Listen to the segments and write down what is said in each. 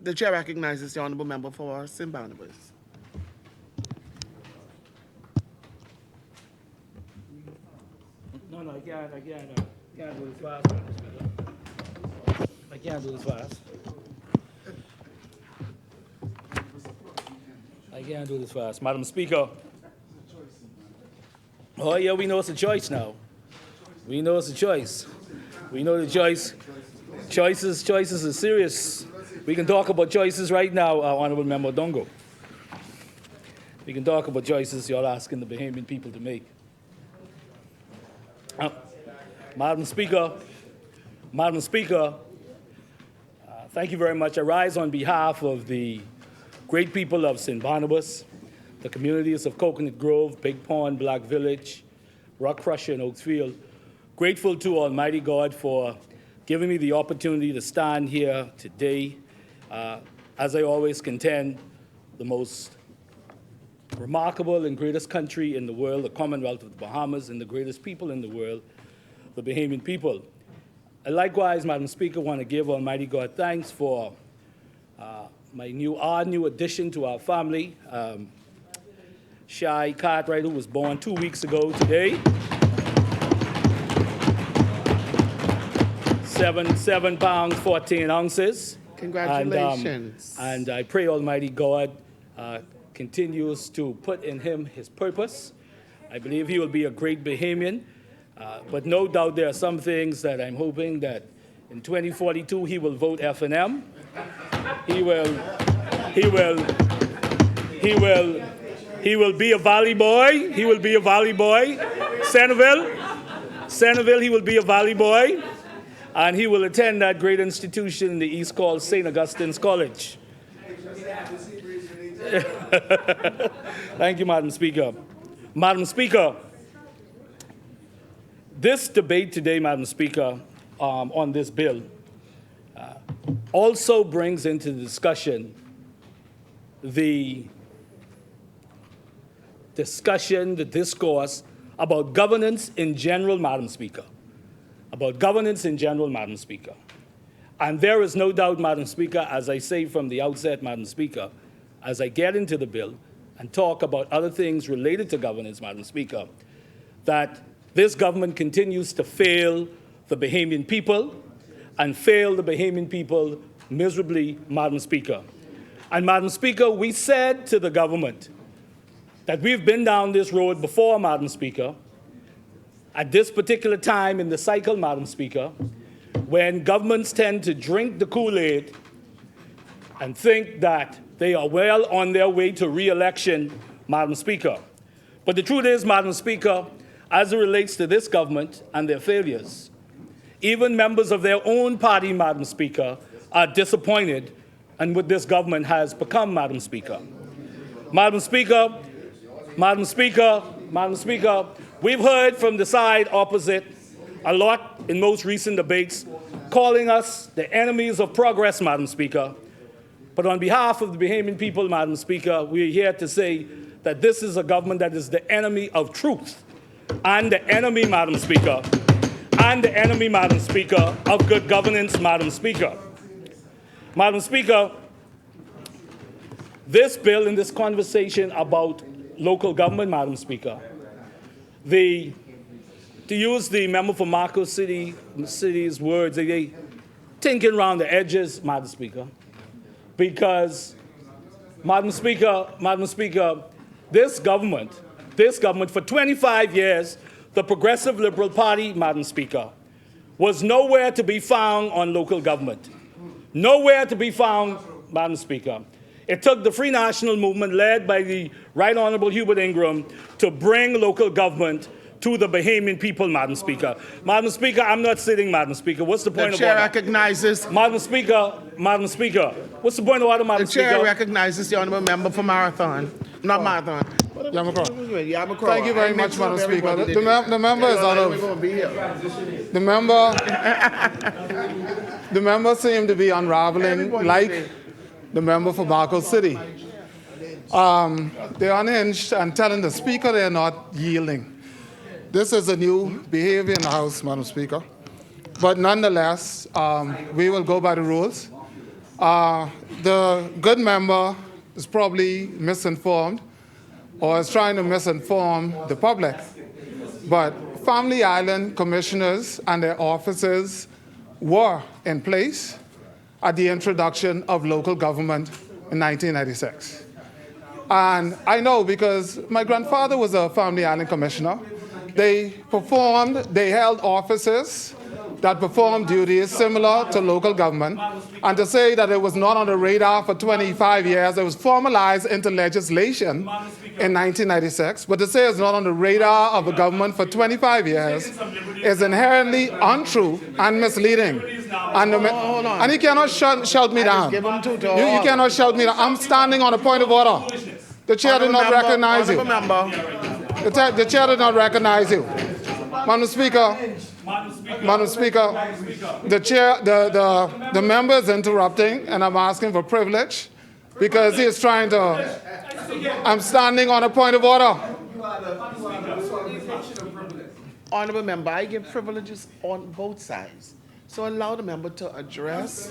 The chair recognizes the honourable member for St. Barnabas. No, I can't do this fast, Madam Speaker. I can't do this fast. I can't do this fast. Madam Speaker. Oh, yeah, we know it's a choice now. We know it's a choice. We know the choice. Choices are serious. We can talk about choices right now, Honourable Member Dongo. We can talk about choices you're asking the Bahamian people to make. Madam Speaker, thank you very much. I rise on behalf of the great people of St. Barnabas, the communities of Coconut Grove, Big Pond, Black Village, Rock Crusher, and Oaksfield. Grateful to Almighty God for giving me the opportunity to stand here today. As I always contend, the most remarkable and greatest country in the world, the Commonwealth of the Bahamas, and the greatest people in the world, the Bahamian people. And likewise, Madam Speaker, want to give Almighty God thanks for our new addition to our family, Shanendon Cartwright, who was born 2 weeks ago today. 7 pounds, 14 ounces. Congratulations. And I pray Almighty God continues to put in him his purpose. I believe he will be a great Bahamian, but no doubt there are some things that I'm hoping that in 2042 he will vote F&M. He will be a Valley boy. He will be a Valley boy. Centerville, he will be a Valley boy. And he will attend that great institution in the East called St. Augustine's College. Thank you, Madam Speaker. Madam Speaker, this debate today, Madam Speaker, on this bill also brings into the discussion the discourse about governance in general, Madam Speaker. About governance in general, Madam Speaker. And there is no doubt, Madam Speaker, as I say from the outset, Madam Speaker, as I get into the bill and talk about other things related to governance, Madam Speaker, that this government continues to fail the Bahamian people and fail the Bahamian people miserably, Madam Speaker. And Madam Speaker, we said to the government that we've been down this road before, Madam Speaker, at this particular time in the cycle, Madam Speaker, when governments tend to drink the Kool-Aid and think that they are well on their way to re-election, Madam Speaker. But the truth is, Madam Speaker, as it relates to this government and their failures, even members of their own party, Madam Speaker, are disappointed in what this government has become, Madam Speaker. Madam Speaker, we've heard from the side opposite a lot in most recent debates, calling us the enemies of progress, Madam Speaker. But on behalf of the Bahamian people, Madam Speaker, we are here to say that this is a government that is the enemy of truth and the enemy, Madam Speaker, of good governance, Madam Speaker. Madam Speaker, this bill and this conversation about local government, Madam Speaker, to use the member for Marco City's words, they tinking around the edges, Madam Speaker, because, Madam Speaker, this government for 25 years, the Progressive Liberal Party, Madam Speaker, was nowhere to be found on local government. Nowhere to be found, Madam Speaker. It took the Free National Movement, led by the Right Honourable Hubert Ingram, to bring local government to the Bahamian people, Madam Speaker. Madam Speaker, I'm not sitting, Madam Speaker. What's the point of order? The chair recognizes... Madam Speaker, what's the point of order, Madam Speaker? The chair recognizes the honourable member for Marathon. Not Marathon. Yamacraw. Thank you very much, Madam Speaker. The member is out of... The member seemed to be unraveling like the member for Marco City. They're unhinged and telling the Speaker they're not yielding. This is a new behavior in the House, Madam Speaker. But nonetheless, we will go by the rules. The good member is probably misinformed or is trying to misinform the public. But Family Island commissioners and their officers were in place at the introduction of local government in 1996. And I know because my grandfather was a Family Island commissioner. They held offices that performed duties similar to local government. And to say that it was not on the radar for 25 years, it was formalized into legislation in 1996. But to say it's not on the radar of the government for 25 years is inherently untrue and misleading. And you cannot shout me down. You cannot shout me down. I'm standing on a point of order. The chair did not recognize you. The chair did not recognize you. Madam Speaker, the member is interrupting, and I'm asking for privilege because he is trying to. I'm standing on a point of order. Honorable member, I give privileges on both sides. So allow the member to address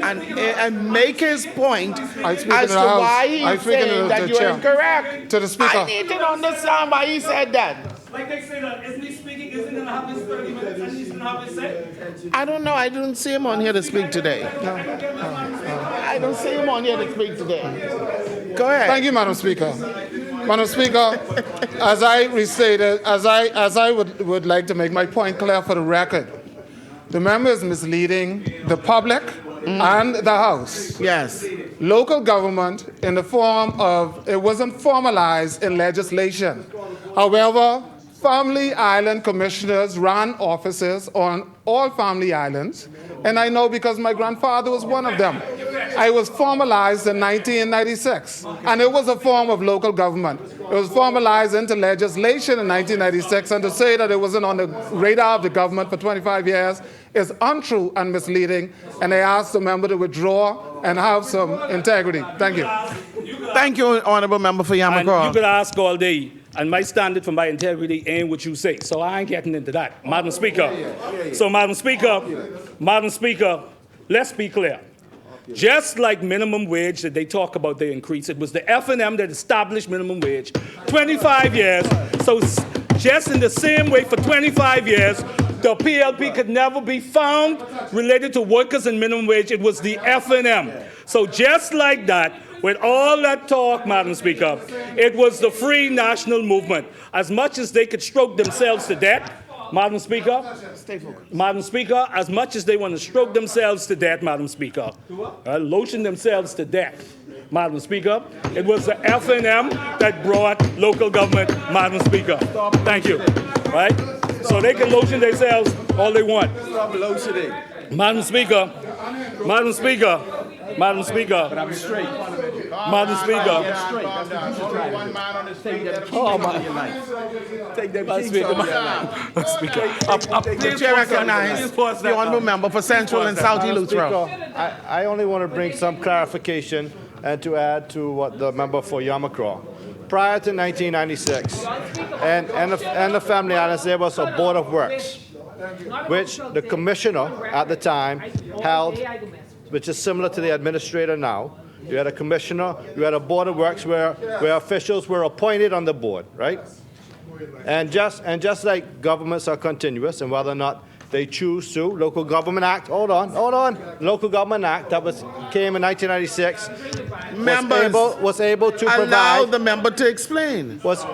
and make his point as to why he's saying that you're incorrect. To the Speaker. I need to understand why he said that. Like they say that, isn't he speaking? Isn't he going to have his 30 minutes and he's going to have his say? I don't know. I didn't see him on here to speak today. I don't see him on here to speak today. Go ahead. Thank you, Madam Speaker. Madam Speaker, as I restated, as I would like to make my point clear for the record, the member is misleading the public and the House. Yes. Local government in the form of, it wasn't formalized in legislation. However, Family Island commissioners ran offices on all Family Islands, and I know because my grandfather was one of them. I was formalized in 1996, and it was a form of local government. It was formalized into legislation in 1996, and to say that it wasn't on the radar of the government for 25 years is untrue and misleading, and I ask the member to withdraw and have some integrity. Thank you. Thank you, Honorable Member for And Yamaha. you could ask all day, and my standard for my integrity ain't what you say. So I ain't getting into that. Madam Speaker. So Madam Speaker, let's be clear. Just like minimum wage that they talk about they increase, it was the F&M that established minimum wage 25 years. So just in the same way for 25 years, the PLP could never be found related to workers and minimum wage. It was the F&M. So just like that, with all that talk, Madam Speaker, it was the free national movement. As much as they could stroke themselves to death, Madam Speaker, as much as they want to stroke themselves to death, Madam Speaker, lotion themselves to death, Madam Speaker, it was the F&M that brought local government, Madam Speaker. Thank you. Right? So they can lotion themselves all they want. Stop lotioning. Madam Speaker. Madam Speaker. But I'm straight. Madam Speaker. Get straight. That's the future right. One man on the stage that Oh, keeps on your life. Take them Madam cheeks Speaker. off your life. Madam Speaker. The chair recognizes the Honorable Member for Central and South Eleuthera. I only want to bring some clarification and to add to what the member for Yamacraw. Prior to 1996, and the Family Islands, there was a Board of Works, which the commissioner at the time held, which is similar to the administrator now. You had a commissioner, you had a Board of Works where officials were appointed on the board, right? And just like governments are continuous, and whether or not they choose to, Local Government Act, hold on, Local Government Act that came in 1996, was able to provide. Allow the member to explain. Was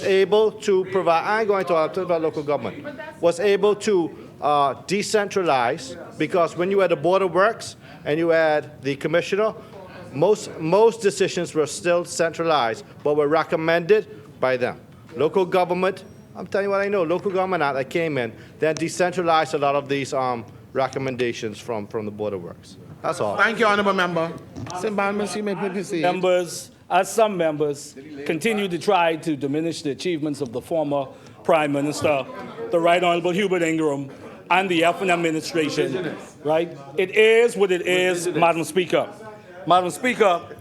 able to provide. I'm going to talk about local government. Was able to decentralize, because when you had the Board of Works and you had the commissioner, most decisions were still centralized, but were recommended by them. Local government. I'm telling you what I know. Local Government Act that came in, then decentralized a lot of these recommendations from the Board of Works. That's all. Thank you, Honorable Member. Barnabas, you may proceed. Members, as some members continue to try to diminish the achievements of the former Prime Minister, the Right Honorable Hubert Ingraham, and the F&M administration, right? It is what it is, Madam Speaker. Madam Speaker,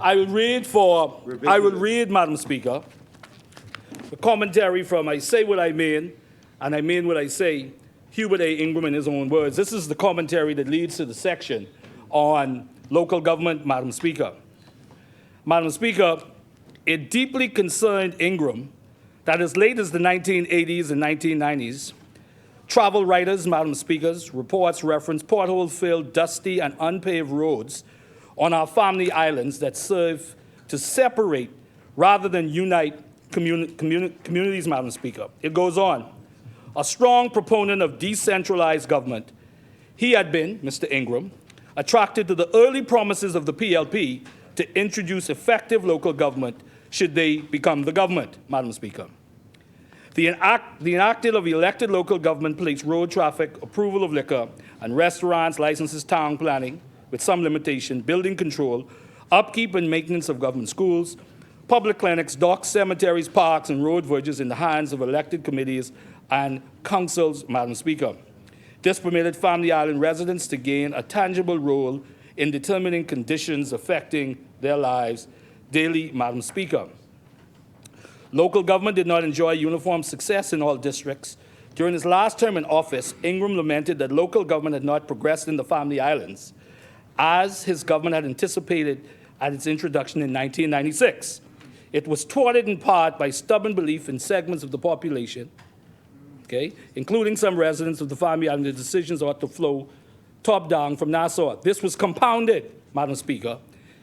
I will read, Madam Speaker, the commentary from I Say What I Mean, and I Mean What I Say, Hubert A. Ingram in his own words. This is the commentary that leads to the section on local government, Madam Speaker. Madam Speaker, it deeply concerned Ingram that as late as the 1980s and 1990s, travel writers, Madam Speakers, reports reference pothole-filled, dusty, and unpaved roads on our family islands that serve to separate rather than unite communities, Madam Speaker. It goes on. A strong proponent of decentralized government, he had been, Mr. Ingram, attracted to the early promises of the PLP to introduce effective local government should they become the government, Madam Speaker. The enacted of elected local government placed road traffic, approval of liquor, and restaurants, licenses, town planning, with some limitation, building control, upkeep and maintenance of government schools, public clinics, docks, cemeteries, parks, and road bridges in the hands of elected committees and councils, Madam Speaker. This permitted Family Island residents to gain a tangible role in determining conditions affecting their lives daily, Madam Speaker. Local government did not enjoy uniform success in all districts. During his last term in office, Ingram lamented that local government had not progressed in the Family Islands as his government had anticipated at its introduction in 1996. It was thwarted in part by stubborn belief in segments of the population, including some residents of the Family Island, the decisions ought to flow top-down from Nassau. This was compounded, Madam Speaker,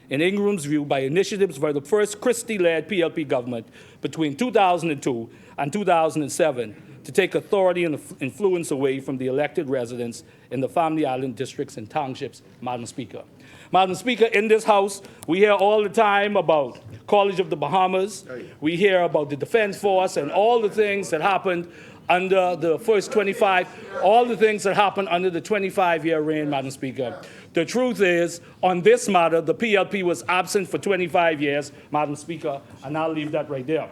in Ingram's view, by initiatives by the first Christie-led PLP government between 2002 and 2007 to take authority and influence away from the elected residents in the Family Island districts and townships, Madam Speaker. Madam Speaker, in this House, we hear all the time about College of the Bahamas. We hear about the Defense Force and all the things that happened under the first 25, all the things that happened under the 25-year reign, Madam Speaker. The truth is, on this matter, the PLP was absent for 25 years, Madam Speaker, and I'll leave that right there.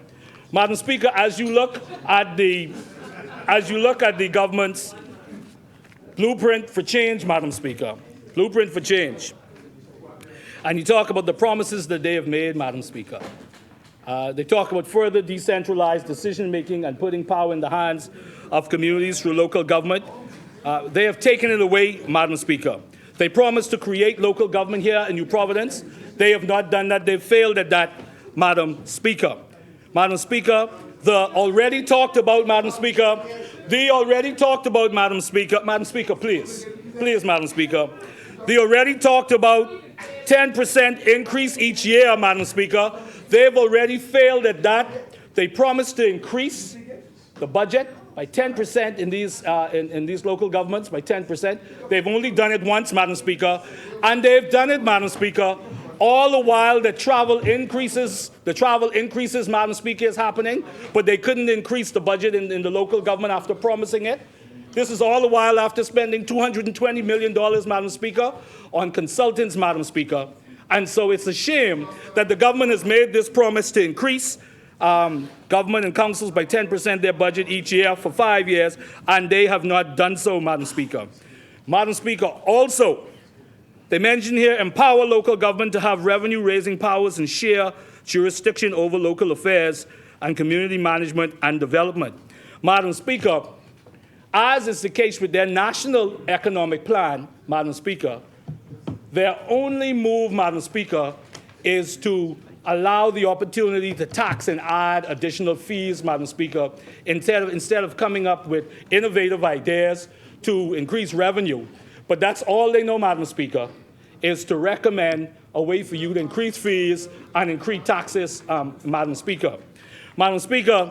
Madam Speaker, as you look at the government's blueprint for change, Madam Speaker, blueprint for change, and you talk about the promises that they have made, Madam Speaker. They talk about further decentralized decision-making and putting power in the hands of communities through local government. They have taken it away, Madam Speaker. They promised to create local government here in New Providence. They have not done that. They've failed at that, Madam Speaker. Madam Speaker, Madam Speaker, please, Madam Speaker. They already talked about 10% increase each year, Madam Speaker. They've already failed at that. They promised to increase the budget by 10% in these local governments, by 10%. They've only done it once, Madam Speaker. And they've done it, Madam Speaker, all the while the travel increases, Madam Speaker, is happening, but they couldn't increase the budget in the local government after promising it. This is all the while after spending $220 million, Madam Speaker, on consultants, Madam Speaker. And so it's a shame that the government has made this promise to increase government and councils by 10% their budget each year for 5 years, and they have not done so, Madam Speaker. Madam Speaker, also, they mention here empower local government to have revenue-raising powers and share jurisdiction over local affairs and community management and development. Madam Speaker, as is the case with their national economic plan, Madam Speaker, their only move, Madam Speaker, is to allow the opportunity to tax and add additional fees, Madam Speaker, instead of coming up with innovative ideas to increase revenue. But that's all they know, Madam Speaker, is to recommend a way for you to increase fees and increase taxes, Madam Speaker. Madam Speaker,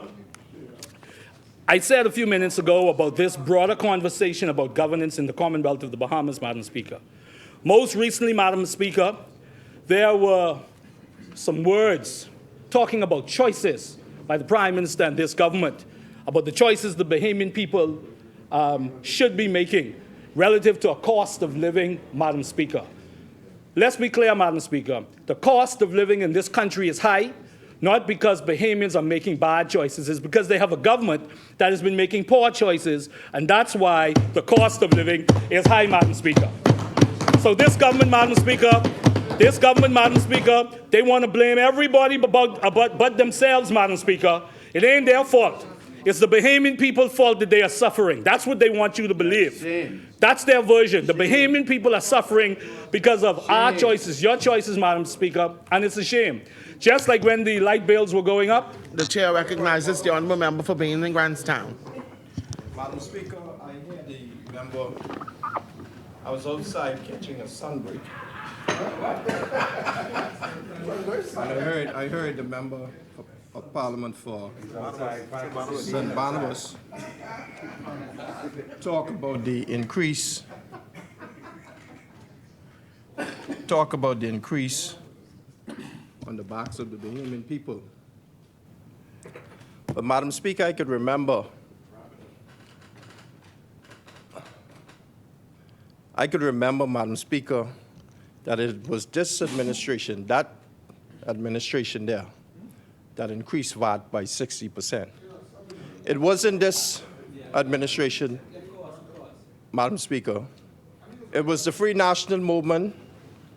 I said a few minutes ago about this broader conversation about governance in the Commonwealth of the Bahamas, Madam Speaker. Most recently, Madam Speaker, there were some words talking about choices by the Prime Minister and this government, about the choices the Bahamian people should be making relative to a cost of living, Madam Speaker. Let's be clear, Madam Speaker. The cost of living in this country is high, not because Bahamians are making bad choices, it's because they have a government that has been making poor choices, and that's why the cost of living is high, Madam Speaker. So this government, Madam Speaker, they want to blame everybody but themselves, Madam Speaker. It ain't their fault. It's the Bahamian people's fault that they are suffering. That's what they want you to believe. That's their version. The Bahamian people are suffering because of our choices, your choices, Madam Speaker, and it's a shame. Just like when the light bills were going up. The chair recognizes the honourable member for Bain and Grantstown. Madam Speaker, I hear the member. I was outside catching a sunbreak. And I heard the member of Parliament for St. Barnabas talk about the increase. Talk about the increase on the backs of the Bahamian people. But Madam Speaker, I could remember. Madam Speaker, that it was this administration, that administration there, that increased VAT by 60%. It wasn't this administration, Madam Speaker. It was the Free National Movement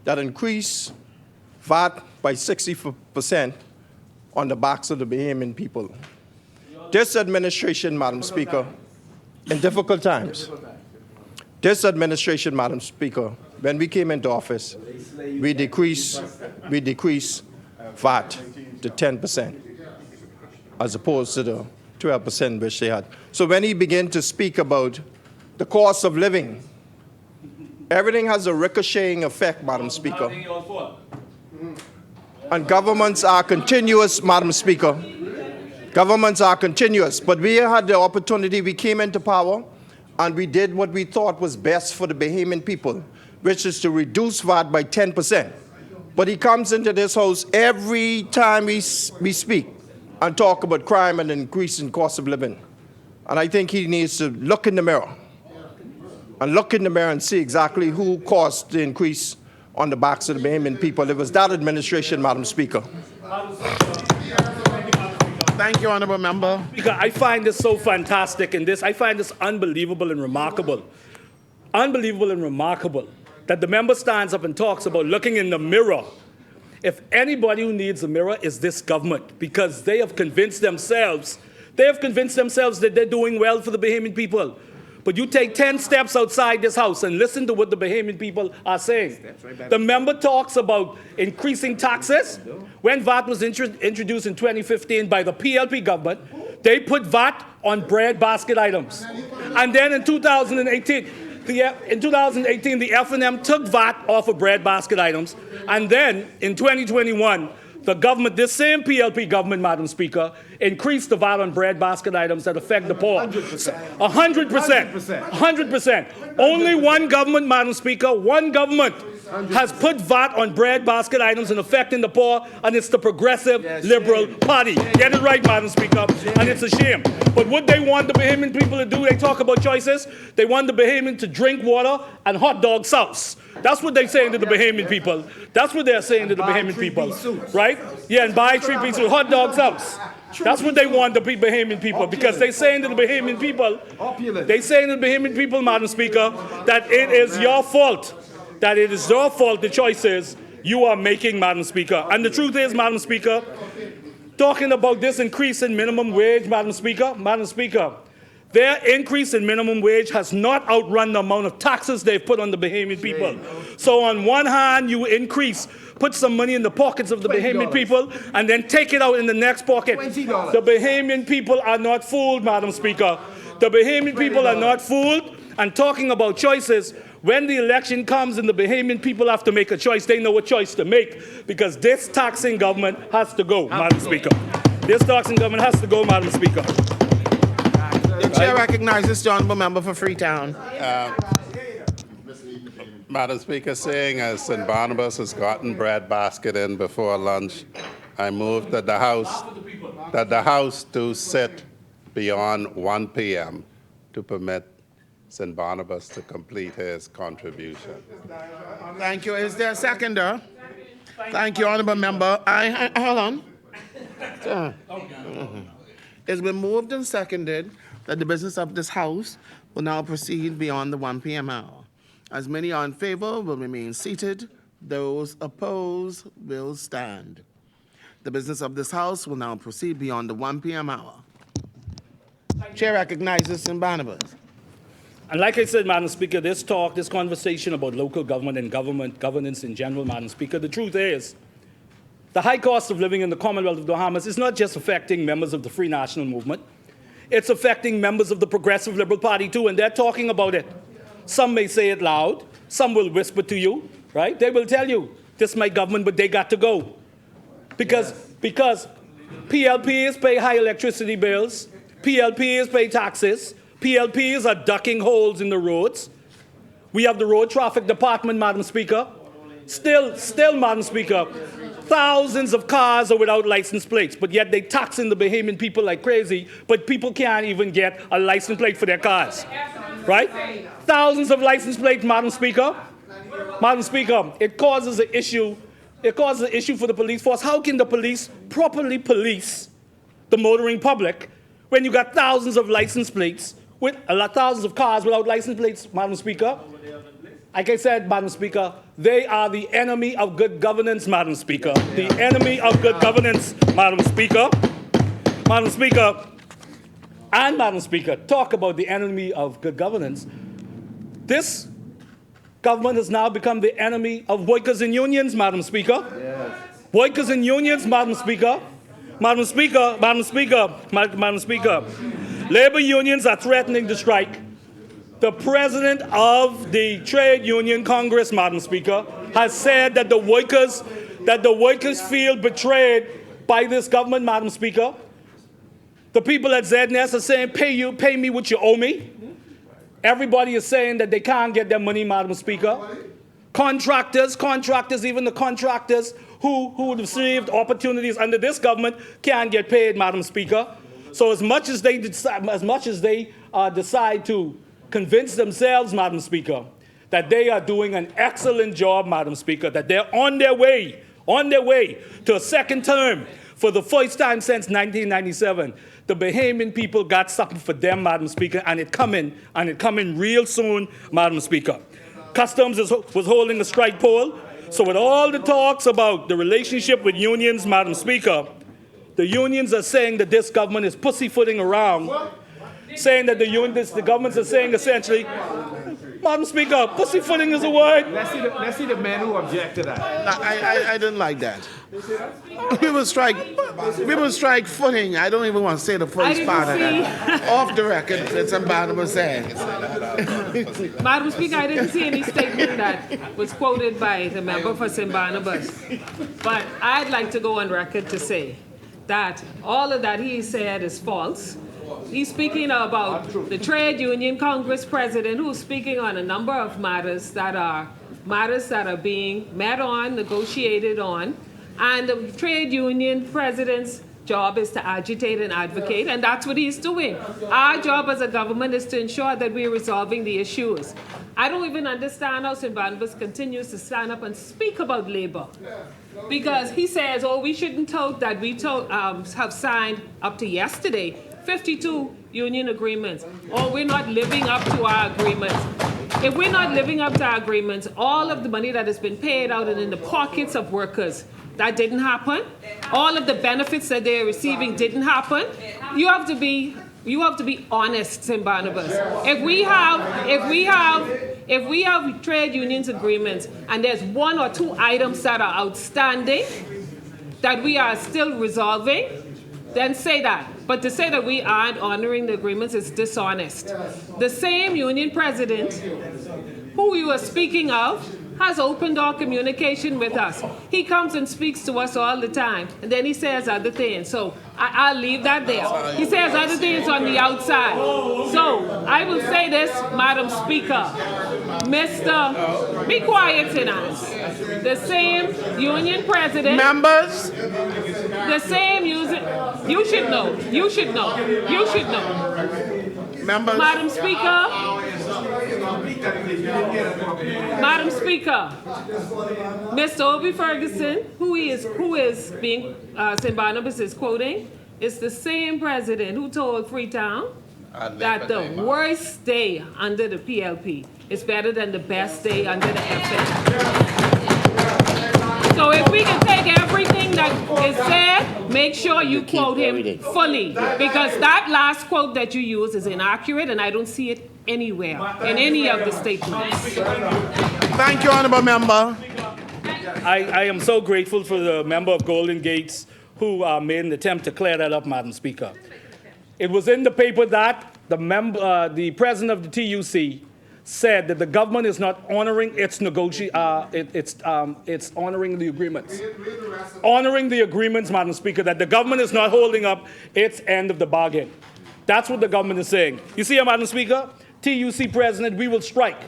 that increased VAT by 60% on the backs of the Bahamian people. This administration, Madam Speaker, in difficult times, this administration, Madam Speaker, when we came into office, we decreased VAT to 10%, as opposed to the 12% which they had. So when he began to speak about the cost of living, everything has a ricocheting effect, Madam Speaker. And governments are continuous, Madam Speaker. Governments are continuous. But we had the opportunity, we came into power, and we did what we thought was best for the Bahamian people, which is to reduce VAT by 10%. But he comes into this house every time we speak and talk about crime and increase in cost of living. And I think he needs to look in the mirror and see exactly who caused the increase on the backs of the Bahamian people. It was that administration, Madam Speaker. Thank you, honourable member. Speaker, I find this so fantastic in this. I find this unbelievable and remarkable. Unbelievable and remarkable that the member stands up and talks about looking in the mirror. If anybody who needs a mirror is this government, because they have convinced themselves that they're doing well for the Bahamian people. But you take 10 steps outside this house and listen to what the Bahamian people are saying. The member talks about increasing taxes. When VAT was introduced in 2015 by the PLP government, they put VAT on bread basket items. And then in 2018, the F&M took VAT off of bread basket items. And then in 2021, the government, this same PLP government, Madam Speaker, increased the VAT on bread basket items that affect the poor. 100%. Only one government, Madam Speaker, one government has put VAT on bread basket items and affecting the poor, and it's the Progressive Liberal Party. Get it right, Madam Speaker, and it's a shame. But what they want the Bahamian people to do, they talk about choices, they want the Bahamian to drink water and hot dog sauce. That's what they're saying to the Bahamian people. That's what they're saying to the Bahamian people, right? Yeah, and buy 3-piece suits, hot dog sauce. That's what they want the Bahamian people, because they're saying to the Bahamian people, Madam Speaker, that it is your fault. That it is your fault, the choices you are making, Madam Speaker. And the truth is, Madam Speaker, talking about this increase in minimum wage, Madam Speaker, their increase in minimum wage has not outrun the amount of taxes they've put on the Bahamian people. So on one hand, you put some money in the pockets of the Bahamian people, and then take it out in the next pocket. The Bahamian people are not fooled, Madam Speaker. The Bahamian people are not fooled. And talking about choices, when the election comes and the Bahamian people have to make a choice, they know what choice to make, because this taxing government has to go, Madam Speaker. This taxing government has to go, Madam Speaker. The chair recognizes the honourable member for Freetown. Madam Speaker, seeing as St. Barnabas has gotten bread basket in before lunch, I move that the House do sit beyond 1 p.m. to permit St. Barnabas to complete his contribution. Thank you. Is there a seconder? Thank you, honourable member. Hold on. It's been moved and seconded that the business of this House will now proceed beyond the 1 p.m. hour. As many are in favor will remain seated. Those opposed will stand. The business of this House will now proceed beyond the 1 p.m. hour. Chair recognizes St. Barnabas. And like I said, Madam Speaker, this conversation about local government and governance in general, Madam Speaker, the truth is, the high cost of living in the Commonwealth of the Bahamas is not just affecting members of the Free National Movement. It's affecting members of the Progressive Liberal Party too, and they're talking about it. Some may say it loud, some will whisper to you, right? They will tell you, this is my government, but they got to go. Because PLPs pay high electricity bills, PLPs pay taxes, PLPs are ducking holes in the roads. We have the Road Traffic Department, Madam Speaker. Still, Madam Speaker, thousands of cars are without license plates, but yet they taxing the Bahamian people like crazy, but people can't even get a license plate for their cars, right? Thousands of license plates, Madam Speaker. Madam Speaker, it causes an issue. It causes an issue for the police force. How can the police properly police the motoring public when you got thousands of license plates with thousands of cars without license plates, Madam Speaker? Like I said, Madam Speaker, they are the enemy of good governance, Madam Speaker. The enemy of good governance, Madam Speaker. Madam Speaker, and Madam Speaker, talk about the enemy of good governance. This government has now become the enemy of workers and unions, Madam Speaker. Yes. Workers and unions, Madam Speaker. Madam Speaker, Madam Speaker, Madam Speaker. Labor unions are threatening to strike. The president of the Trade Union Congress, Madam Speaker, has said that the workers feel betrayed by this government, Madam Speaker. The people at ZNS are saying, pay me what you owe me. Everybody is saying that they can't get their money, Madam Speaker. Contractors, even the contractors who received opportunities under this government can't get paid, Madam Speaker. So as much as they decide to convince themselves, Madam Speaker, that they are doing an excellent job, Madam Speaker, that they're on their way to a second term for the first time since 1997. The Bahamian people got something for them, Madam Speaker, and it coming real soon, Madam Speaker. Customs was holding a strike poll. So with all the talks about the relationship with unions, Madam Speaker, the unions are saying that this government is pussyfooting around, saying that the governments are saying essentially, Madam Speaker, pussyfooting is a word. Let's see the man who object to that. I didn't like that. We will strike footing. I don't even want to say the first part of that. Off the record, it's St. Barnabas saying. Madam Speaker, I didn't see any statement that was quoted by the member for St. Barnabas. But I'd like to go on record to say that all of that he said is false. He's speaking about the Trade Union Congress president who's speaking on a number of matters that are being met on, negotiated on, and the Trade Union president's job is to agitate and advocate, and that's what he's doing. Our job as a government is to ensure that we're resolving the issues. I don't even understand how St. Barnabas continues to stand up and speak about labor. Because he says, oh, we shouldn't tote that we have signed up to yesterday 52 union agreements. Oh, we're not living up to our agreements. If we're not living up to our agreements, all of the money that has been paid out and in the pockets of workers, that didn't happen. All of the benefits that they're receiving didn't happen. You have to be honest, St. Barnabas. If we have trade unions agreements and there's one or two items that are outstanding that we are still resolving, then say that. But to say that we aren't honoring the agreements is dishonest. The same union president who we were speaking of has open door communication with us. He comes and speaks to us all the time, and then he says other things. So I'll leave that there. He says other things on the outside. So I will say this, Madam Speaker. Be quiet tonight. The same union president. Members? The same union. You should know. Members? Madam Speaker, Mr. Obie Ferguson, who is being St. Barnabas is quoting, is the same president who told Freetown that the worst day under the PLP is better than the best day under the FN. So if we can take everything that is said, make make sure you quote him fully, because that last quote that you use is inaccurate, and I don't see it anywhere in any of the statements. Thank you, Honourable Member. I am so grateful for the member of Golden Gates who made an attempt to clear that up, Madam Speaker. It was in the paper that the president of the TUC said that the government is not honoring its it's honoring the agreements. Honoring the agreements, Madam Speaker, that the government is not holding up its end of the bargain. That's what the government is saying. You see, Madam Speaker, TUC president, we will strike.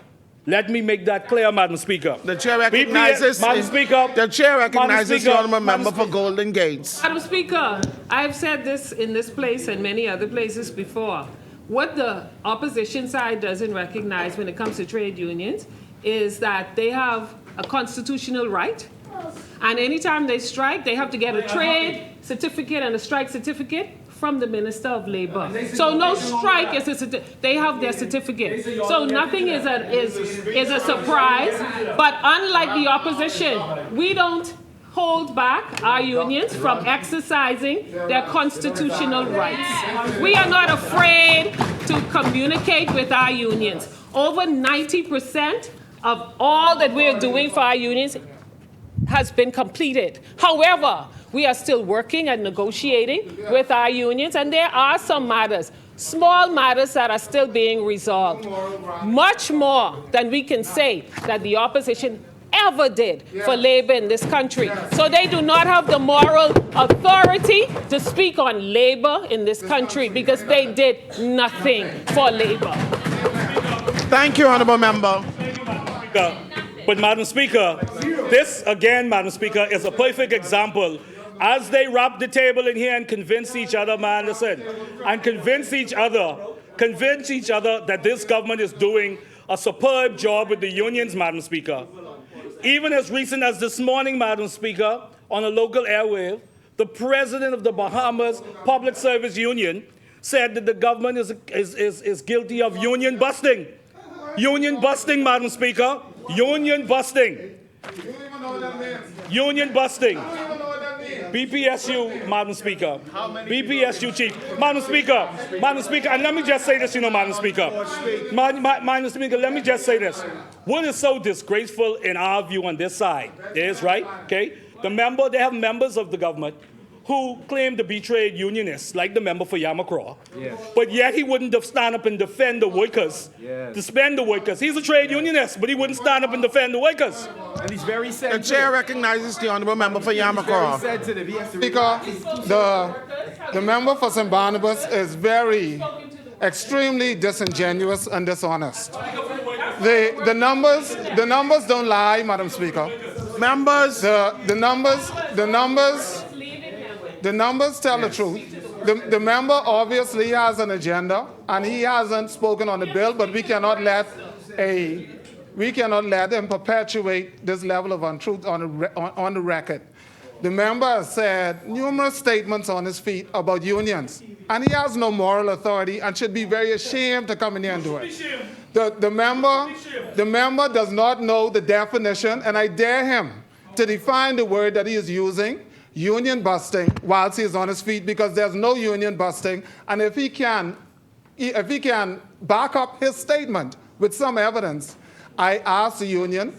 Let me make that clear, Madam Speaker. The chair recognizes, Madam Speaker, the chair recognizes the honourable Madam member for Golden Gates. Madam Speaker, I've said this in this place and many other places before. What the opposition side doesn't recognize when it comes to trade unions is that they have a constitutional right, and anytime they strike, they have to get a trade certificate and a strike certificate from the Minister of Labor. So no strike is they have their certificate. So nothing is a surprise. But unlike the opposition, we don't hold back our unions from exercising their constitutional rights. We are not afraid to communicate with our unions. Over 90% of all that we're doing for our unions has been completed. However, we are still working and negotiating with our unions, and there are some matters, small matters that are still being resolved. Much more than we can say that the opposition ever did for labor in this country. So they do not have the moral authority to speak on labor in this country because they did nothing for labor. Thank you, Honourable Member. But, Madam Speaker, this, again, Madam Speaker, is a perfect example. As they wrap the table in here and convince each other, man, listen, and convince each other that this government is doing a superb job with the unions, Madam Speaker. Even as recent as this morning, Madam Speaker, on a local airwave, the president of the Bahamas Public Service Union said that the government is guilty of union busting. Union busting, Madam Speaker. Union busting. Union busting. BPSU, Madam Speaker. BPSU chief. Madam Speaker, and let me just say this, Madam Speaker. Madam Speaker, let me just say this. What is so disgraceful in our view on this side is, right, okay, they have members of the government who claim to be trade unionists, like the member for Yamacraw, but yet he wouldn't have stand up and defend the workers, defend the workers. He's a trade unionist, but he wouldn't stand up and defend the workers. And he's very sensitive. The chair recognizes the honourable member for Yamacraw. Speaker, the member for St. Barnabas is extremely disingenuous and dishonest. The numbers don't lie, Madam Speaker. Members, The numbers tell the truth. The member obviously has an agenda, and he hasn't spoken on the bill, but we cannot let him perpetuate this level of untruth on the record. The member has said numerous statements on his feet about unions, and he has no moral authority and should be very ashamed to come in here and do it. The member does not know the definition, and I dare him to define the word that he is using, union busting, whilst he is on his feet, because there's no union busting. And if he can back up his statement with some evidence, I ask the union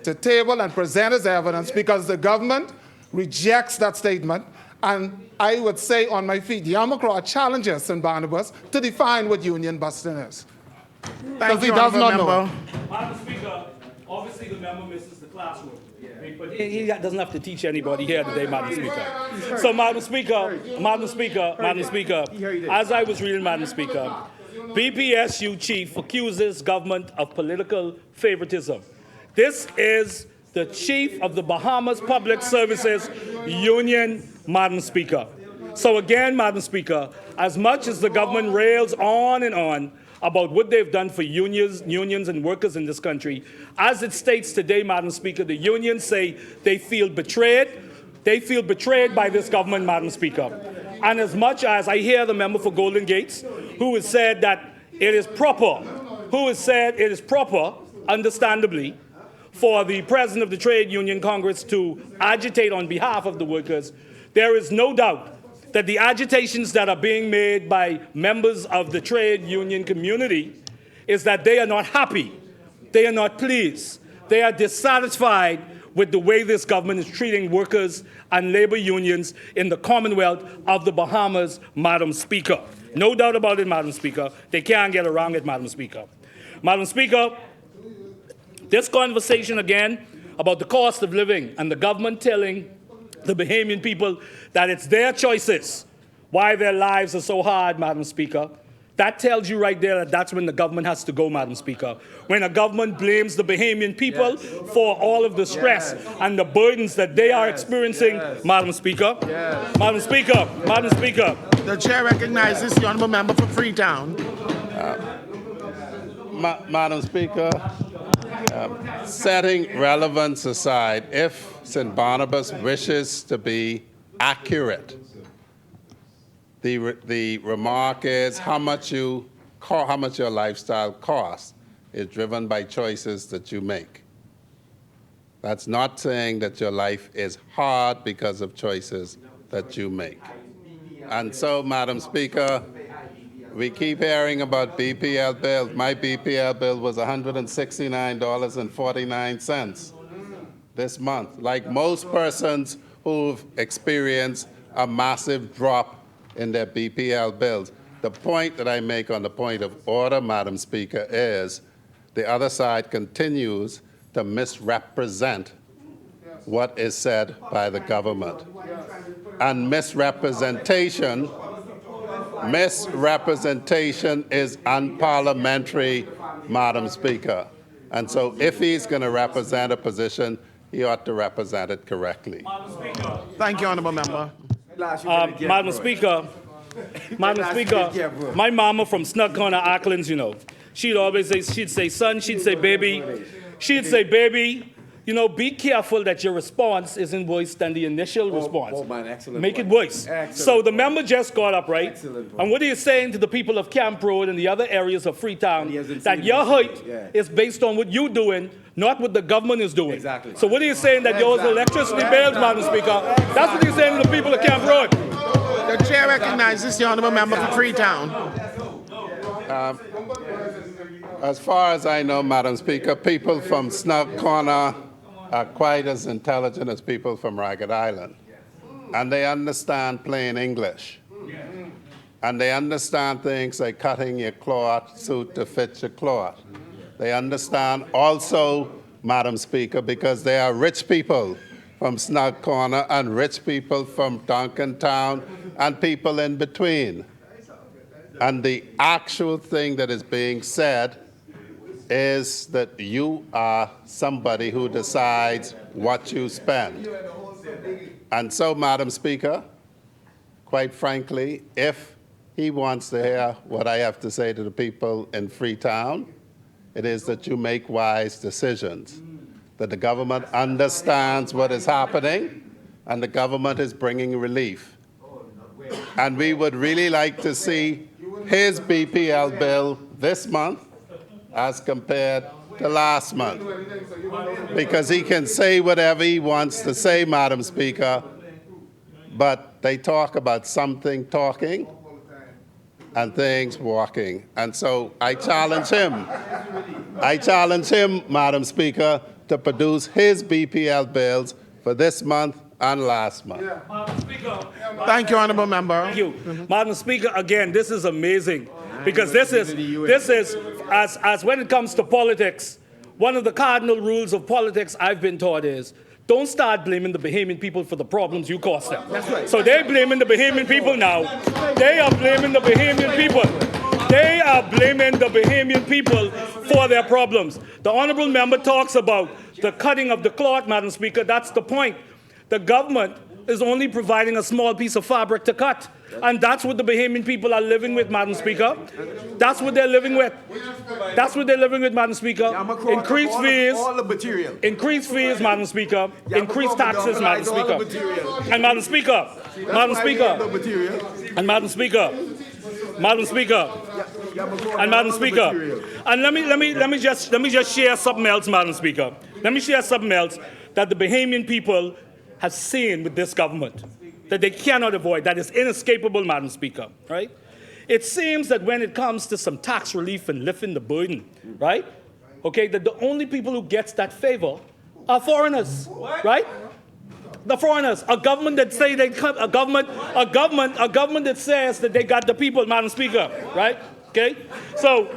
to table and present his evidence, because the government rejects that statement. And I would say on my feet, Yamacraw challenges St. Barnabas to define what union busting is. thank he you, does honourable not know. member. Madam Speaker, obviously the member misses the classroom. But he doesn't have to teach anybody here today, Madam Speaker. So, Madam Speaker, as I was reading, Madam Speaker, BPSU chief accuses government of political favoritism. This is the chief of the Bahamas Public Services Union, Madam Speaker. So again, Madam Speaker, as much as the government rails on and on about what they've done for unions and workers in this country, as it states today, Madam Speaker, the unions say they feel betrayed. They feel betrayed by this government, Madam Speaker. And as much as I hear the member for Golden Gates, who has said that it is proper, understandably, for the President of the Trade Union Congress to agitate on behalf of the workers, there is no doubt that the agitations that are being made by members of the trade union community is that they are not happy, they are not pleased, they are dissatisfied with the way this government is treating workers and labor unions in the Commonwealth of the Bahamas, Madam Speaker. No doubt about it, Madam Speaker. They can't get around it, Madam Speaker. Madam Speaker, this conversation again about the cost of living and the government telling the Bahamian people that it's their choices why their lives are so hard, Madam Speaker. That tells you right there that that's when the government has to go, Madam Speaker. When a government blames the Bahamian people for all of the stress and the burdens that they are experiencing, Madam Speaker. Madam Speaker, Madam Speaker. The chair recognizes the honourable member for Freetown. Madam Speaker, setting relevance aside, if St. Barnabas wishes to be accurate, the remark is how much your lifestyle costs is driven by choices that you make. That's not saying that your life is hard because of choices that you make. And so, Madam Speaker, we keep hearing about BPL bills. My BPL bill was $169.49 this month. Like most persons who've experienced a massive drop in their BPL bills. The point that I make on the point of order, Madam Speaker, is the other side continues to misrepresent what is said by the government. And misrepresentation is unparliamentary, Madam Speaker. And so if he's going to represent a position, he ought to represent it correctly. Thank you, honourable member. Madam Speaker, my mama from Snug Corner, Auckland, you know, she'd always say, she'd say, son, she'd say, baby, you know, be careful that your response isn't worse than the initial response. Make it worse. So the member just got up, right? And what he is saying to the people of Camp Road and the other areas of Freetown, that your hurt is based on what you're doing, not what the government is doing. So what he is saying that yours electricity bills, Madam Speaker, that's what he's saying to the people of Camp Road. The chair recognizes the honourable member for Freetown. As far as I know, Madam Speaker, people from Snug Corner are quite as intelligent as people from Ragged Island. And they understand plain English. And they understand things like cutting your cloth suit to fit your cloth. They understand also, Madam Speaker, because they are rich people from Snug Corner and rich people from Duncantown and people in between. And the actual thing that is being said is that you are somebody who decides what you spend. And so, Madam Speaker, quite frankly, if he wants to hear what I have to say to the people in Freetown, it is that you make wise decisions, that the government understands what is happening, and the government is bringing relief. And we would really like to see his BPL bill this month as compared to last month. Because he can say whatever he wants to say, Madam Speaker, but they talk about something talking and things walking. And so I challenge him, Madam Speaker, to produce his BPL bills for this month and last month. Thank you, honourable member. Thank you. Madam Speaker, again, this is amazing. Because this is as when it comes to politics, one of the cardinal rules of politics I've been taught is, don't start blaming the Bahamian people for the problems you caused them. That's right. So they're blaming the Bahamian people now. They are blaming the Bahamian people. They are blaming the Bahamian people for their problems. The honourable member talks about the cutting of the cloth, Madam Speaker. That's the point. The government is only providing a small piece of fabric to cut. And that's what the Bahamian people are living with, Madam Speaker. That's what they're living with. That's what they're living with, Madam Speaker. Increased fees. Increased fees, Madam Speaker. Increased taxes, Madam Speaker. And Madam Speaker. Madam Speaker. And Madam Speaker. Madam Speaker. And Madam Speaker. And let me just share something else, Madam Speaker. Let me share something else that the Bahamian people have seen with this government. that they cannot avoid, that is inescapable, Madam Speaker, right? It seems that when it comes to some tax relief and lifting the burden, right? Okay, that the only people who gets that favor are foreigners, right? The foreigners, a government that say they come, a government that says that they got the people, Madam Speaker, right? Okay, so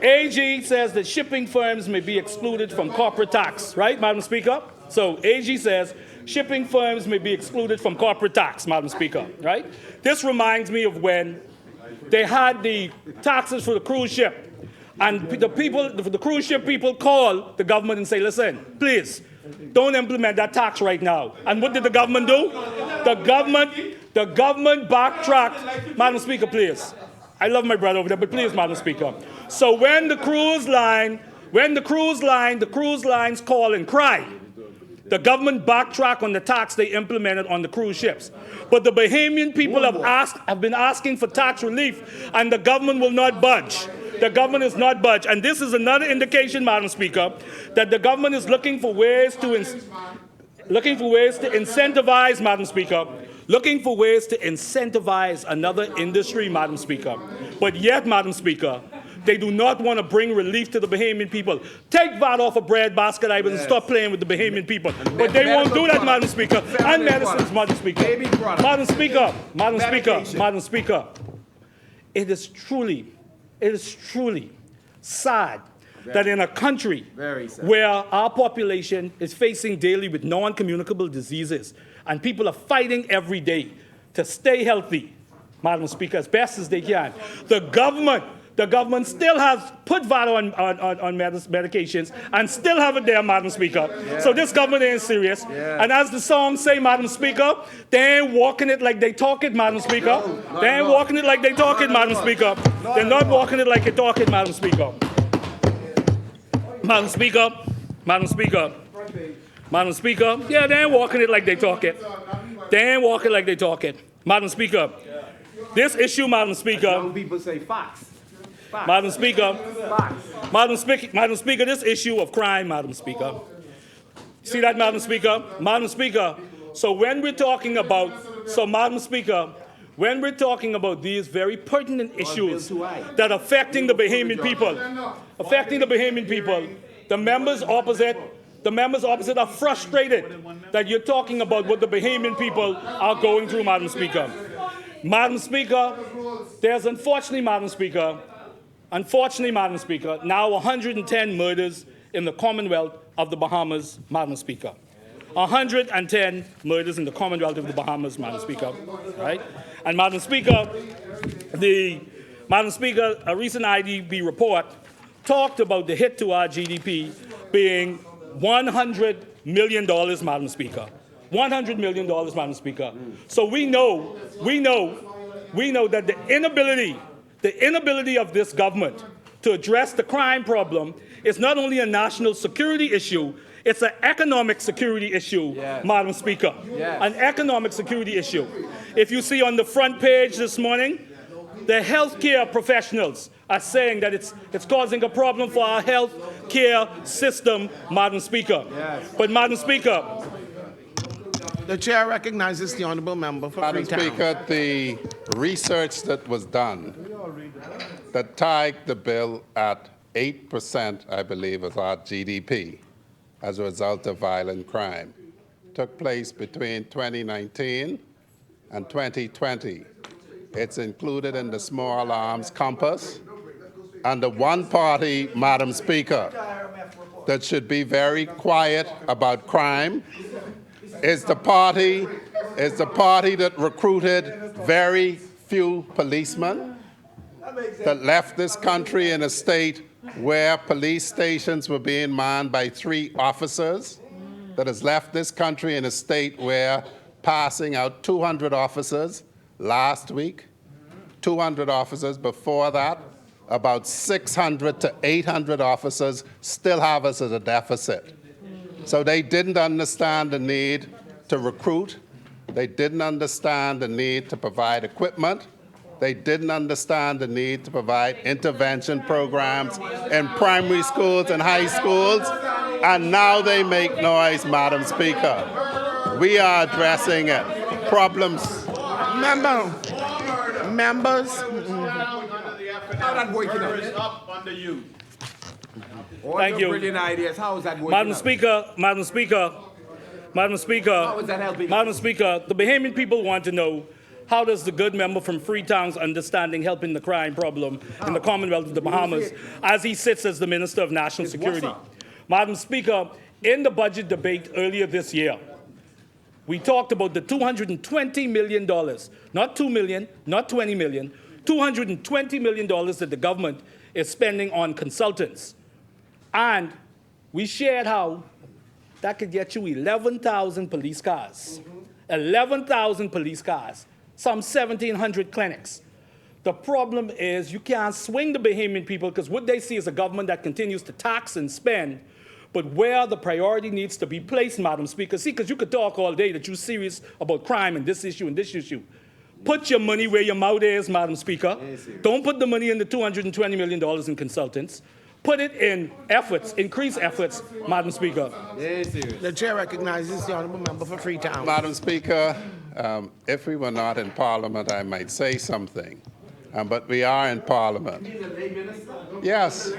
AG says that shipping firms may be excluded from corporate tax, right, Madam Speaker? So AG says shipping firms may be excluded from corporate tax, Madam Speaker, right? This reminds me of when they had the taxes for the cruise ship, and the cruise ship people call the government and say, listen, please, don't implement that tax right now. And what did the government do? The government backtracked. Madam Speaker, please. I love my brother over there, but please, Madam Speaker. So when the cruise lines call and cry, the government backtracked on the tax they implemented on the cruise ships. But the Bahamian people have been asking for tax relief, and the government will not budge. The government is not budge. And this is another indication, Madam Speaker, that the government is looking for ways to incentivize, Madam Speaker, looking for ways to incentivize another industry, Madam Speaker. But yet, Madam Speaker, they do not want to bring relief to the Bahamian people. Take VAT off a bread basket items and stop playing with the Bahamian people. But they won't do that, Madam Speaker. And medicines, Madam Speaker. Madam Speaker, it is truly sad that in a country where our population is facing daily with non-communicable diseases and people are fighting every day to stay healthy, Madam Speaker, as best as they can, the government still has put VAT on medications and still have it there, Madam Speaker. Yeah. So this government ain't serious. Yeah. And as the song say, Madam Speaker, they ain't walking it like they talk it, Madam Speaker. They ain't walking it like they talk it, Madam Speaker. They're not walking it like they talk it, Madam Speaker. Madam Speaker, yeah, they ain't walking it like they talk it. They ain't walking like they talk it. Madam Speaker, this issue, Madam Speaker. Young people say facts. Madam Speaker, this issue of crime, Madam Speaker. See that, Madam Speaker? Madam Speaker, so when we're talking about, these very pertinent issues that are affecting the Bahamian people, the members opposite are frustrated that you're talking about what the Bahamian people are going through, Madam Speaker. Madam Speaker, there's unfortunately, Madam Speaker, now 110 murders in the Commonwealth of the Bahamas, Madam Speaker. 110 murders in the Commonwealth of the Bahamas, Madam Speaker, right? And Madam Speaker, a recent IDB report talked about the hit to our GDP being $100 million, Madam Speaker. $100 million, Madam Speaker. So we know that the inability of this government to address the crime problem is not only a national security issue, it's an economic security issue, yes. Madam Speaker. Yes. An economic security issue. If you see on the front page this morning, the healthcare professionals are saying that it's causing a problem for our healthcare system, Madam Speaker. Yes. But Madam Speaker, the chair recognizes the honourable member for Freetown. Madam Speaker, the research that was done that tied the bill at 8%, I believe, of our GDP as a result of violent crime took place between 2019 and 2020. It's included in the small arms compass. And the one party, Madam Speaker, that should be very quiet about crime is the party that recruited very few policemen, that left this country in a state where police stations were being manned by 3 officers, that has left this country in a state where passing out 200 officers last week, 200 officers before that, about 600 to 800 officers still have us at a deficit. So they didn't understand the need to recruit. They didn't understand the need to provide equipment. They didn't understand the need to provide intervention programs in primary schools and high schools. And now they make noise, Madam Speaker. We are addressing it. Problems. Members, How that working out? Under you. All Thank your you. brilliant ideas, how is that working Madam out? Speaker, Madam Speaker, Madam Speaker, How is that helping? Madam Speaker, the Bahamian people want to know, how does the good member from Freetown's understanding helping the crime problem in the Commonwealth of the Bahamas as he sits as the Minister of National Security? Madam Speaker, in the budget debate earlier this year, we talked about the $220 million, not $2 million, not $20 million, $220 million that the government is spending on consultants. And we shared how that could get you 11,000 police cars, 11,000 police cars, some 1,700 clinics. The problem is you can't swing the Bahamian people because what they see is a government that continues to tax and spend, but where the priority needs to be placed, Madam Speaker. See, because you could talk all day that you're serious about crime and this issue and this issue. Put your money where your mouth is, Madam Speaker. Don't put the money in the $220 million in consultants. Put it in efforts, increase efforts, Madam Speaker. the chair recognizes the honourable member for Freetown. Madam Speaker, if we were not in Parliament, I might say something. But we are in Parliament. Yes.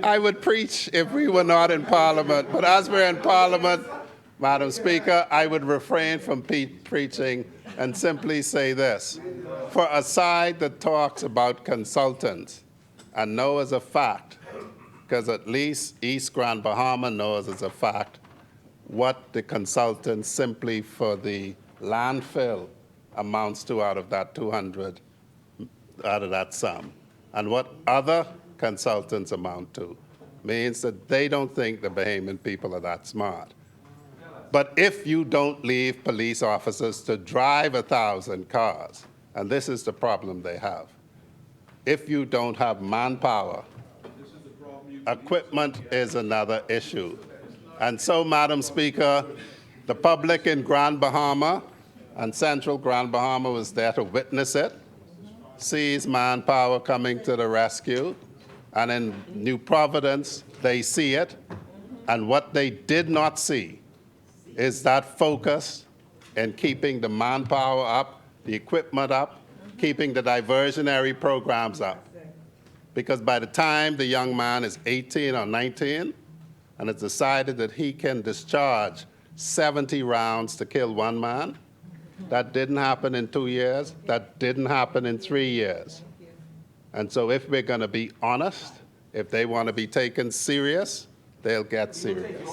I would preach if we were not in Parliament. But as we're in Parliament, Madam Speaker, I would refrain from preaching and simply say this. For a side that talks about consultants and know as a fact, because at least East Grand Bahama knows as a fact what the consultants simply for the landfill amounts to out of that 200, out of that sum, and what other consultants amount to, means that they don't think the Bahamian people are that smart. But if you don't leave police officers to drive 1,000 cars, and this is the problem they have, if you don't have manpower, equipment is another issue. And so, Madam Speaker, the public in Grand Bahama and Central Grand Bahama was there to witness it, sees manpower coming to the rescue, and in New Providence, they see it, and what they did not see is that focus in keeping the manpower up, the equipment up, keeping the diversionary programs up. Because by the time the young man is 18 or 19 and it's decided that he can discharge 70 rounds to kill one man, that didn't happen in 2 years, that didn't happen in 3 years. And so if we're going to be honest, if they want to be taken serious, they'll get serious.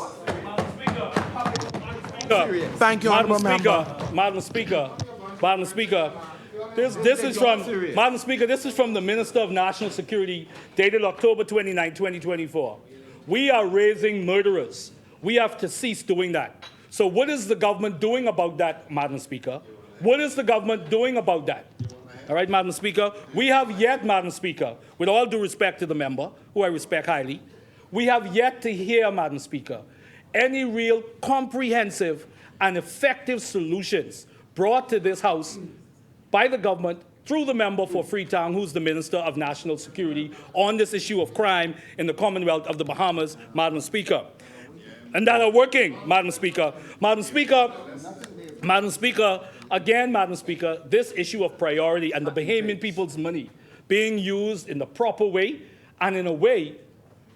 Thank you, honourable member. Madam Speaker, Madam Speaker, this is from Madam Speaker. This is from the Minister of National Security, dated October 29, 2024. We are raising murderers. We have to cease doing that. So what is the government doing about that, Madam Speaker? What is the government doing about that? All right, Madam Speaker. We have yet, Madam Speaker, with all due respect to the member, who I respect highly, we have yet to hear, Madam Speaker, any real comprehensive and effective solutions brought to this House by the government through the member for Freetown, who's the Minister of National Security, on this issue of crime in the Commonwealth of the Bahamas, Madam Speaker. And that are working, Madam Speaker. Madam Speaker, Madam Speaker, again, Madam Speaker, this issue of priority and the Bahamian people's money being used in the proper way and in a way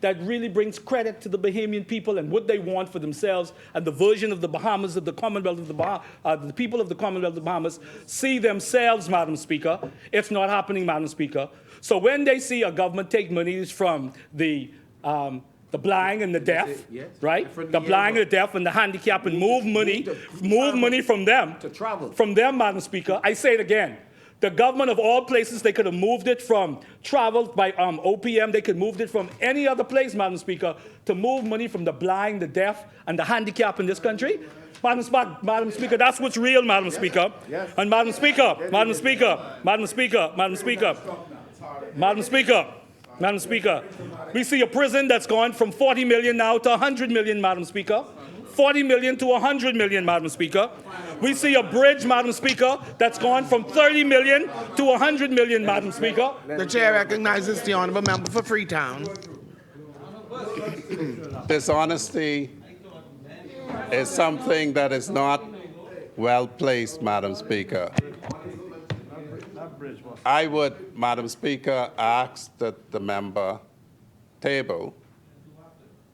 that really brings credit to the Bahamian people and what they want for themselves and the version of the Bahamas, of the Commonwealth of the Bahamas, the people of the Commonwealth of the Bahamas see themselves, Madam Speaker. It's not happening, Madam Speaker. So when they see a government take monies from the blind and the deaf, right? The blind and the deaf and the handicapped and move money from them, from them, Madam Speaker. I say it again. The government of all places, they could have moved it from travel by OPM. They could have moved it from any other place, Madam Speaker, to move money from the blind, the deaf, and the handicapped in this country. Madam Speaker, that's what's real, Madam Speaker. And Madam Speaker, Madam Speaker, Madam Speaker, Madam Speaker, Madam Speaker, Madam Speaker, we see a prison that's gone from 40 million now to 100 million, Madam Speaker. 40 million to 100 million, Madam Speaker. We see a bridge, Madam Speaker, that's gone from 30 million to 100 million, Madam Speaker. The chair recognizes the honourable member for Freetown. Dishonesty is something that is not well placed, Madam Speaker. I would, Madam Speaker, ask that the member table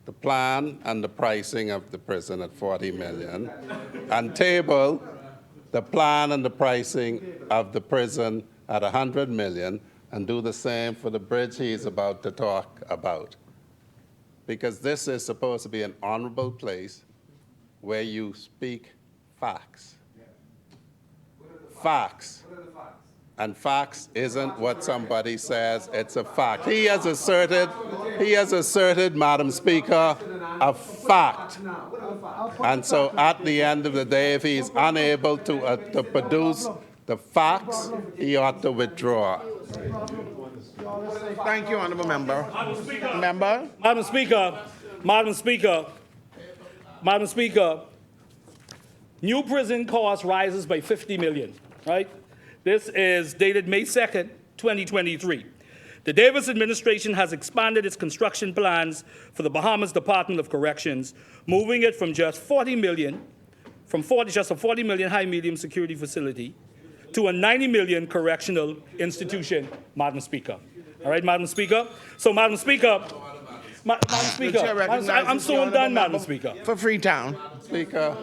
the plan and the pricing of the prison at 40 million and table the plan and the pricing of the prison at 100 million and do the same for the bridge he's about to talk about. Because this is supposed to be an honorable place where you speak facts. Facts. And facts isn't what somebody says, it's a fact. He has asserted, Madam Speaker, a fact. And so at the end of the day, if he's unable to produce the facts, he ought to withdraw. Thank you, honourable member. Member? Madam Speaker, new prison cost rises by 50 million, right? This is dated May 2nd, 2023. The Davis administration has expanded its construction plans for the Bahamas Department of Corrections, moving it from just 40 million, just a 40 million high-medium security facility to a 90 million correctional institution, Madam Speaker. All right, Madam Speaker? So, Madam Speaker, I'm so done, Madam Speaker. For Freetown. Speaker,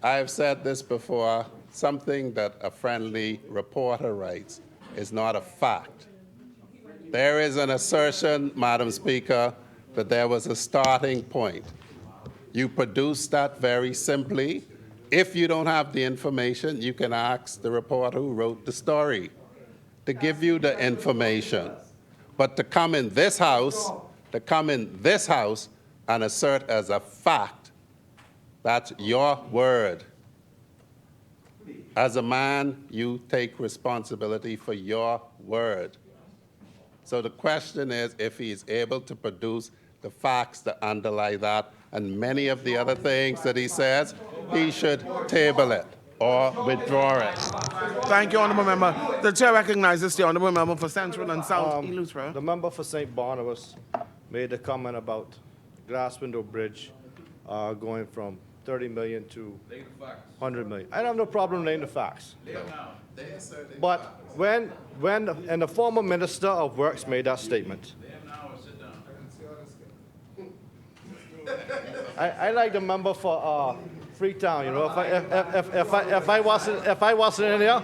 I have said this before. Something that a friendly reporter writes is not a fact. There is an assertion, Madam Speaker, that there was a starting point. You produce that very simply. If you don't have the information, you can ask the reporter who wrote the story to give you the information. But to come in this house, and assert as a fact, that's your word. As a man, you take responsibility for your word. So the question is if he's able to produce the facts that underlie that and many of the other things that he says, he should table it or withdraw it. Thank you, honourable member. The chair recognizes the honourable member for Central and South Eleuthera. The member for St. Barnabas made a comment about Glass Window Bridge going from 30 million to 100 million. I don't have no problem naming the facts. But when the former Minister of Works made that statement, I like the member for Freetown. You know, if I wasn't in there,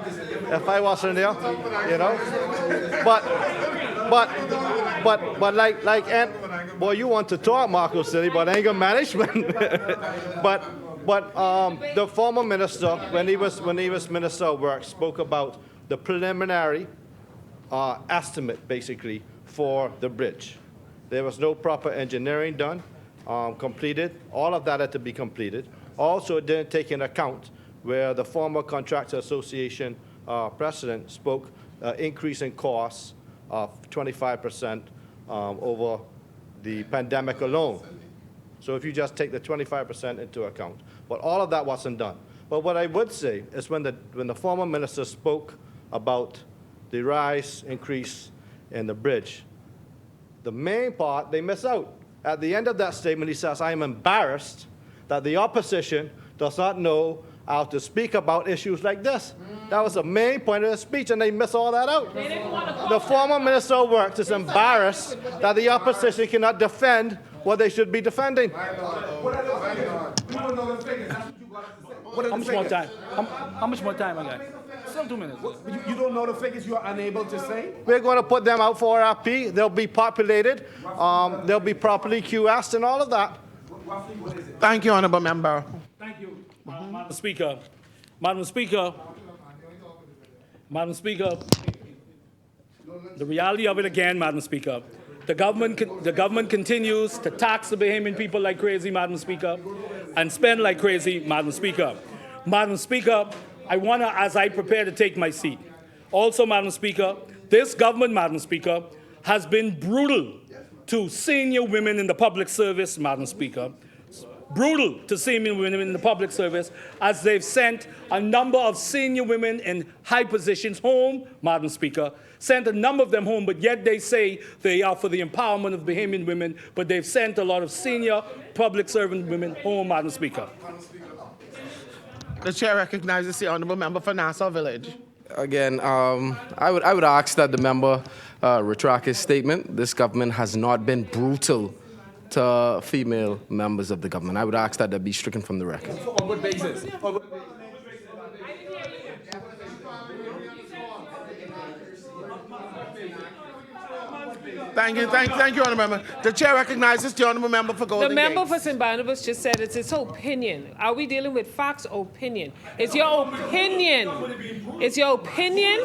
you know, but like boy, you want to talk, Marco City, but anger management. but the former minister, when he was Minister of Works, spoke about the preliminary estimate, basically, for the bridge. There was no proper engineering done, completed. All of that had to be completed. Also, it didn't take into account where the former Contractor Association president spoke increase in costs of 25% over the pandemic alone. So if you just take the 25% into account. But all of that wasn't done. But what I would say is when the former minister spoke about the increase in the bridge, the main part they miss out. At the end of that statement, he says, I am embarrassed that the opposition does not know how to speak about issues like this. That was the main point of the speech, and they miss all that out. The former Minister of Works is embarrassed that the opposition cannot defend what they should be defending. How much more time? How much more time I got? Still 2 minutes. You don't know the figures you're unable to say? We're going to put them out for RFP. They'll be populated. They'll be properly QS'd and all of that. Thank you, honourable member. Thank you, Madam Speaker. Madam Speaker, the reality of it again, Madam Speaker, the government continues to tax the Bahamian people like crazy, Madam Speaker, and spend like crazy, Madam Speaker. Madam Speaker, I want to, as I prepare to take my seat, also, Madam Speaker, this government, Madam Speaker, has been brutal to senior women in the public service, Madam Speaker. Brutal to senior women in the public service as they've sent a number of senior women in high positions home, Madam Speaker, sent a number of them home, but yet they say they are for the empowerment of Bahamian women, but they've sent a lot of senior public servant women home, Madam Speaker. The chair recognizes the honourable member for Nassau Village. Again, I would ask that the member retract his statement. This government has not been brutal to female members of the government. I would ask that be stricken from the record. On what basis? Thank you, honourable member. The chair recognizes the honourable member for Golden The member Gates. for St. Barnabas just said it's his opinion. Are we dealing with facts or opinion? It's your opinion. It's your opinion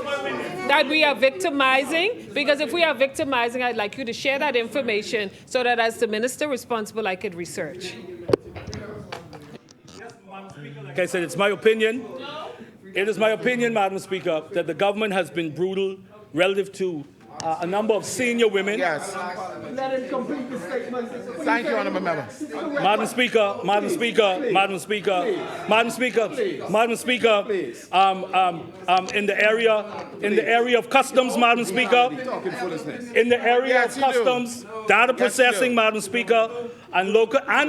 that we are victimizing? Because if we are victimizing, I'd like you to share that information so that as the minister responsible, I could research. Like I said, it's my opinion. It is my opinion, Madam Speaker, that the government has been brutal relative to a number of senior women. Yes. Let him complete the statement. Thank you, honourable member. Madam Speaker, Madam Speaker, Madam Speaker, Madam Speaker, Madam Speaker, in the area of customs, Madam Speaker, in the area of customs, data processing, Madam Speaker, and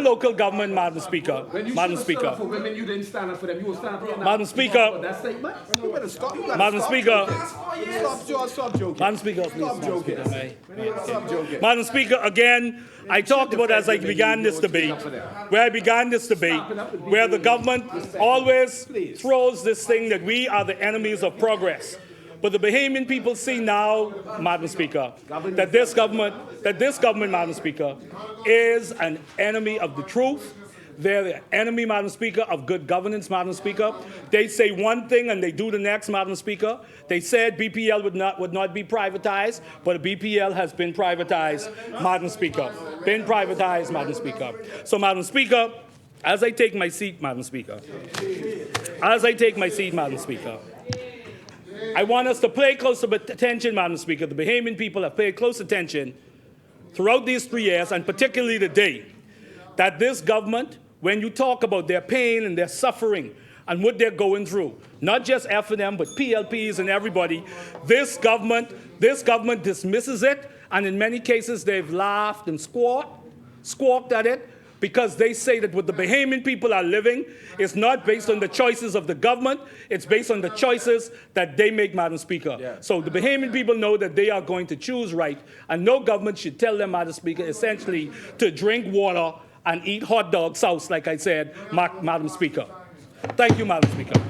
local government, Madam Speaker, Madam Speaker. For women, you didn't stand up for them. You will stand up here now. Madam Speaker, That statement? You better stop. You gotta Madam stop Speaker, joking. Stop joking. Madam Speaker, please, Stop Madam joking. Speaker, may. Stop joking. Madam Speaker, again, I talked about as I began this debate, where the government always throws this thing that we are the enemies of progress. But the Bahamian people see now, Madam Speaker, that this government, Madam Speaker, is an enemy of the truth. They're the enemy, Madam Speaker, of good governance, Madam Speaker. They say one thing and they do the next, Madam Speaker. They said BPL would not be privatized, but BPL has been privatized, Madam Speaker. Been privatized, Madam Speaker. So, Madam Speaker, as I take my seat, Madam Speaker, I want us to pay close attention, Madam Speaker. The Bahamian people have paid close attention throughout these 3 years, and particularly today, that this government, when you talk about their pain and their suffering and what they're going through, not just F&M, but PLPs and everybody, this government dismisses it, and in many cases they've laughed and squawked at it, because they say that what the Bahamian people are living is not based on the choices of the government, it's based on the choices that they make, Madam Speaker. Yeah. So the Bahamian people know that they are going to choose right, and no government should tell them, Madam Speaker, essentially to drink water and eat hot dog sauce, like I said, Madam Speaker. Thank you, Madam Speaker.